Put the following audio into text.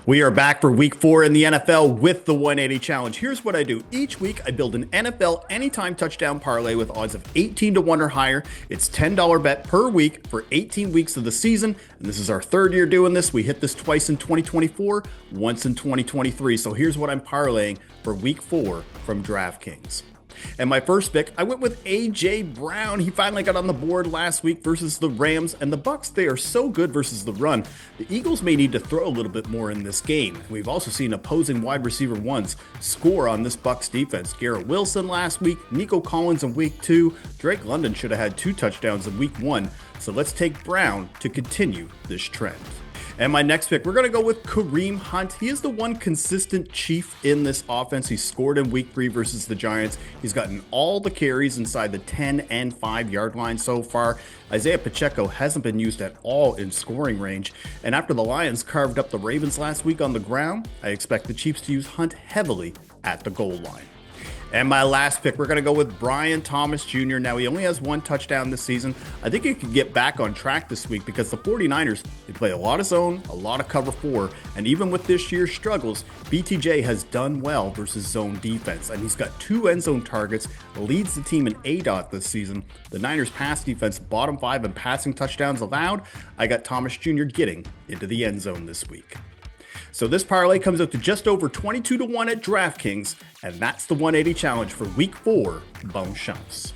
We are back for week 4 in the NFL with the 180 challenge. Here's what I do. Each week, I build an NFL anytime touchdown parlay with odds of 18 to 1 or higher. It's $10 bet per week for 18 weeks of the season. And this is our third year doing this. We hit this twice in 2024, once in 2023. So here's what I'm parlaying for week 4 from DraftKings. And my first pick, I went with A.J. Brown. He finally got on the board last week versus the Rams, and the Bucks, they are so good versus the run. The Eagles may need to throw a little bit more in this game. We've also seen opposing wide receiver ones score on this Bucks defense. Garrett Wilson last week, Nico Collins in week 2. Drake London should have had 2 touchdowns in week 1. So let's take Brown to continue this trend. And my next pick, we're going to go with Kareem Hunt. He is the one consistent chief in this offense. He scored in week 3 versus the Giants. He's gotten all the carries inside the 10 and 5 yard line so far. Isaiah Pacheco hasn't been used at all in scoring range. And after the Lions carved up the Ravens last week on the ground, I expect the Chiefs to use Hunt heavily at the goal line. And my last pick, we're going to go with Brian Thomas Jr. Now, he only has 1 touchdown this season. I think he could get back on track this week because the 49ers, they play a lot of zone, a lot of cover 4. And even with this year's struggles, BTJ has done well versus zone defense. And he's got 2 end zone targets, leads the team in ADOT this season. The Niners pass defense, bottom 5 in passing touchdowns allowed. I got Thomas Jr. getting into the end zone this week. So this parlay comes out to just over 22 to 1 at DraftKings, and that's the 180 challenge for week 4, Bonne Chance.